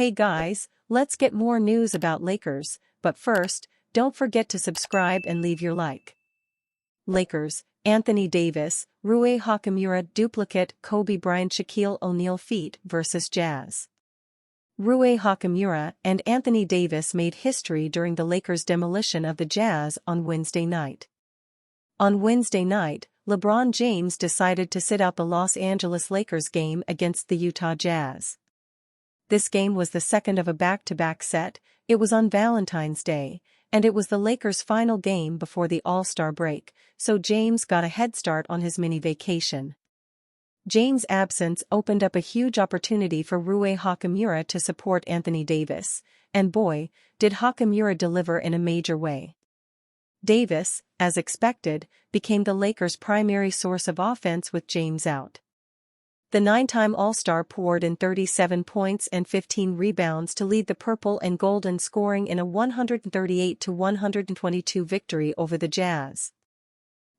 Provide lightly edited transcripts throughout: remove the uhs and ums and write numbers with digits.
Hey guys, let's get more news about Lakers, but first, don't forget to subscribe and leave your like. Lakers, Anthony Davis, Rui Hachimura duplicate Kobe Bryant Shaquille O'Neal feat versus Jazz. Rui Hachimura and Anthony Davis made history during the Lakers' demolition of the Jazz on Wednesday night. On Wednesday night, LeBron James decided to sit out the Los Angeles Lakers game against the Utah Jazz. This game was the second of a back-to-back set. It was on Valentine's Day, and it was the Lakers' final game before the All-Star break, so James got a head start on his mini-vacation. James' absence opened up a huge opportunity for Rui Hachimura to support Anthony Davis, and boy, did Hachimura deliver in a major way. Davis, as expected, became the Lakers' primary source of offense with James out. The nine-time All-Star poured in 37 points and 15 rebounds to lead the Purple and Gold in scoring in a 138-122 victory over the Jazz.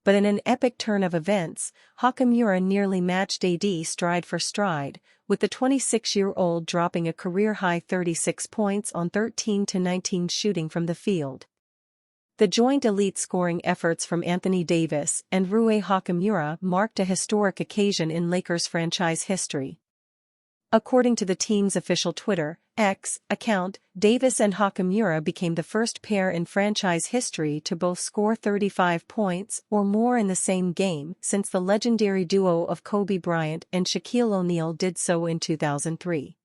But in an epic turn of events, Hachimura nearly matched AD stride for stride, with the 26-year-old dropping a career-high 36 points on 13-19 shooting from the field. The joint elite scoring efforts from Anthony Davis and Rui Hachimura marked a historic occasion in Lakers franchise history. According to the team's official Twitter X account, Davis and Hachimura became the first pair in franchise history to both score 35 points or more in the same game since the legendary duo of Kobe Bryant and Shaquille O'Neal did so in 2003.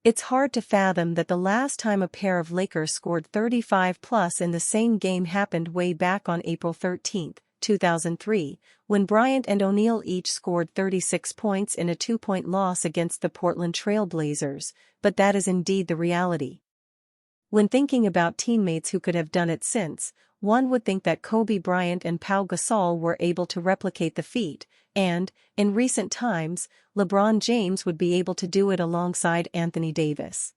It's hard to fathom that the last time a pair of Lakers scored 35+ in the same game happened way back on April 13, 2003, when Bryant and O'Neal each scored 36 points in a 2-point loss against the Portland Trail Blazers, but that is indeed the reality. When thinking about teammates who could have done it since, one would think that Kobe Bryant and Pau Gasol were able to replicate the feat, and, in recent times, LeBron James would be able to do it alongside Anthony Davis.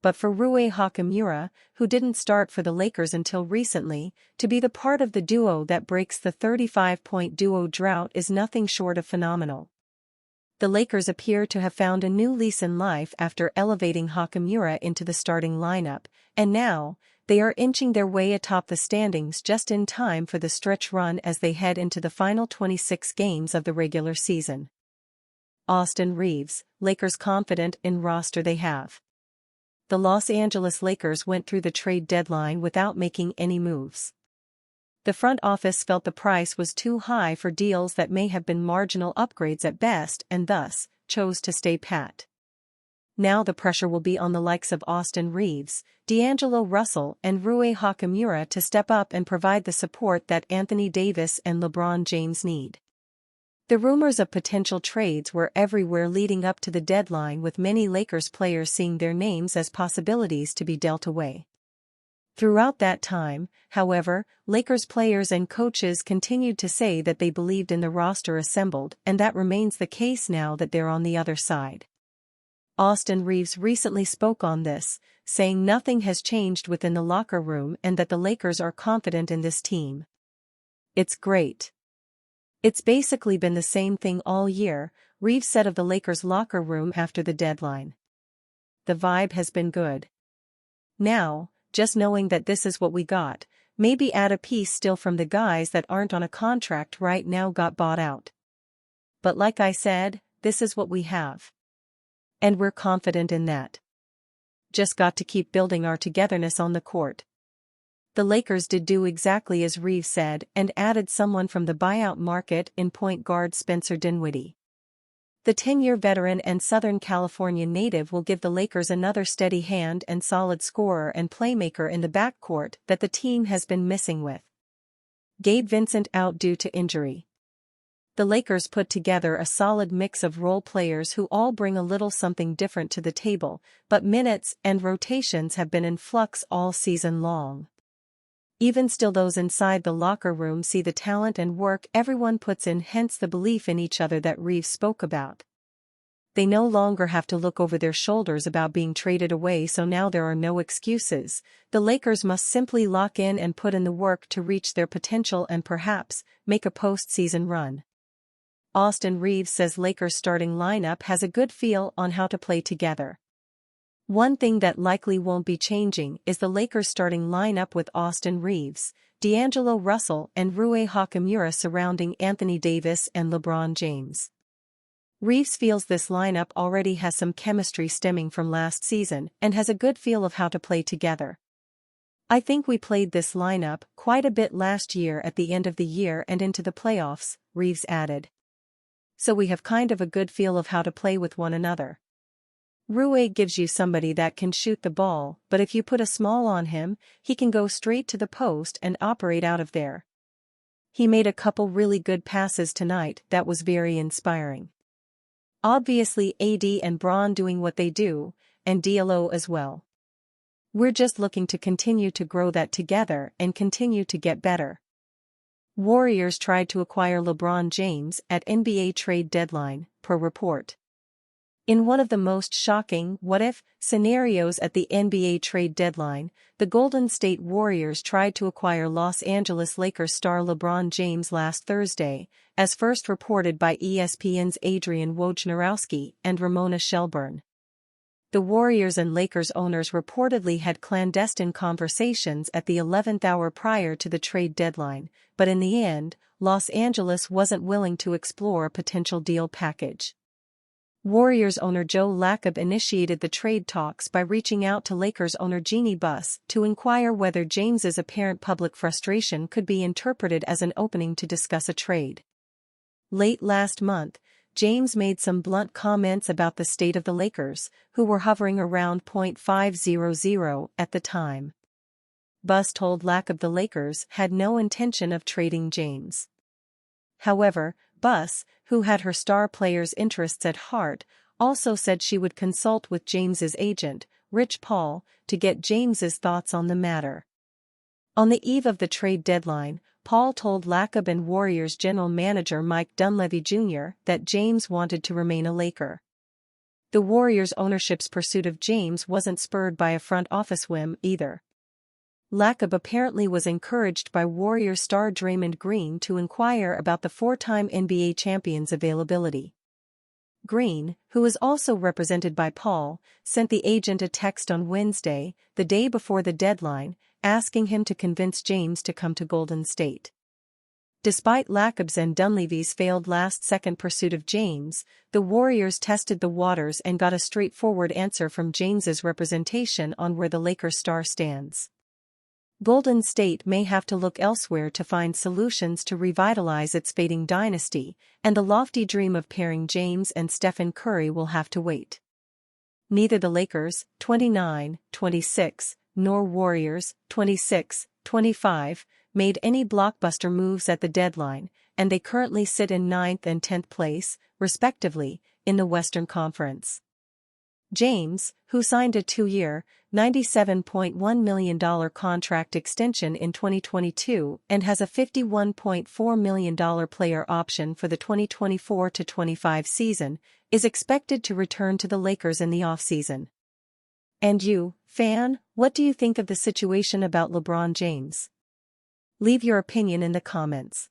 But for Rui Hachimura, who didn't start for the Lakers until recently, to be the part of the duo that breaks the 35-point duo drought is nothing short of phenomenal. The Lakers appear to have found a new lease in life after elevating Hachimura into the starting lineup, and now, they are inching their way atop the standings just in time for the stretch run as they head into the final 26 games of the regular season. Austin Reaves, Lakers confident in roster they have. The Los Angeles Lakers went through the trade deadline without making any moves. The front office felt the price was too high for deals that may have been marginal upgrades at best and thus chose to stay pat. Now the pressure will be on the likes of Austin Reaves, D'Angelo Russell and Rui Hachimura to step up and provide the support that Anthony Davis and LeBron James need. The rumors of potential trades were everywhere leading up to the deadline, with many Lakers players seeing their names as possibilities to be dealt away. Throughout that time, however, Lakers players and coaches continued to say that they believed in the roster assembled, and that remains the case now that they're on the other side. Austin Reaves recently spoke on this, saying nothing has changed within the locker room and that the Lakers are confident in this team. "It's great. It's basically been the same thing all year," Reaves said of the Lakers' locker room after the deadline. "The vibe has been good. Now, just knowing that this is what we got, maybe add a piece still from the guys that aren't on a contract right now got bought out. But like I said, this is what we have. And we're confident in that. Just got to keep building our togetherness on the court." The Lakers did do exactly as Reaves said and added someone from the buyout market in point guard Spencer Dinwiddie. The 10-year veteran and Southern California native will give the Lakers another steady hand and solid scorer and playmaker in the backcourt that the team has been missing with Gabe Vincent out due to injury. The Lakers put together a solid mix of role players who all bring a little something different to the table, but minutes and rotations have been in flux all season long. Even still, those inside the locker room see the talent and work everyone puts in, hence the belief in each other that Reaves spoke about. They no longer have to look over their shoulders about being traded away, so now there are no excuses. The Lakers must simply lock in and put in the work to reach their potential and perhaps make a postseason run. Austin Reaves says Lakers' starting lineup has a good feel on how to play together. One thing that likely won't be changing is the Lakers' starting lineup with Austin Reeves, D'Angelo Russell and Rui Hachimura surrounding Anthony Davis and LeBron James. Reeves feels this lineup already has some chemistry stemming from last season and has a good feel of how to play together. "I think we played this lineup quite a bit last year at the end of the year and into the playoffs," Reeves added. "So we have kind of a good feel of how to play with one another. Rui gives you somebody that can shoot the ball, but if you put a small on him, he can go straight to the post and operate out of there. He made a couple really good passes tonight that was very inspiring. Obviously AD and Bron doing what they do, and D'Lo as well. We're just looking to continue to grow that together and continue to get better." Warriors tried to acquire LeBron James at NBA trade deadline, per report. In one of the most shocking what-if scenarios at the NBA trade deadline, the Golden State Warriors tried to acquire Los Angeles Lakers star LeBron James last Thursday, as first reported by ESPN's Adrian Wojnarowski and Ramona Shelburne. The Warriors and Lakers owners reportedly had clandestine conversations at the 11th hour prior to the trade deadline, but in the end, Los Angeles wasn't willing to explore a potential deal package. Warriors owner Joe Lacob initiated the trade talks by reaching out to Lakers owner Jeannie Buss to inquire whether James's apparent public frustration could be interpreted as an opening to discuss a trade. Late last month, James made some blunt comments about the state of the Lakers, who were hovering around .500 at the time. Buss told Lacob the Lakers had no intention of trading James. However, Buss, who had her star player's interests at heart, also said she would consult with James's agent, Rich Paul, to get James's thoughts on the matter. On the eve of the trade deadline, Paul told Lacob and Warriors general manager Mike Dunleavy Jr. that James wanted to remain a Laker. The Warriors' ownership's pursuit of James wasn't spurred by a front office whim either. Lacob apparently was encouraged by Warriors star Draymond Green to inquire about the four-time NBA champion's availability. Green, who is also represented by Paul, sent the agent a text on Wednesday, the day before the deadline, asking him to convince James to come to Golden State. Despite Lacob's and Dunleavy's failed last-second pursuit of James, the Warriors tested the waters and got a straightforward answer from James's representation on where the Lakers star stands. Golden State may have to look elsewhere to find solutions to revitalize its fading dynasty, and the lofty dream of pairing James and Stephen Curry will have to wait. Neither the Lakers, 29-26, nor Warriors, 26-25, made any blockbuster moves at the deadline, and they currently sit in 9th and 10th place, respectively, in the Western Conference. James, who signed a 2-year, $97.1 million contract extension in 2022 and has a $51.4 million player option for the 2024-25 season, is expected to return to the Lakers in the offseason. And you, fan, what do you think of the situation about LeBron James? Leave your opinion in the comments.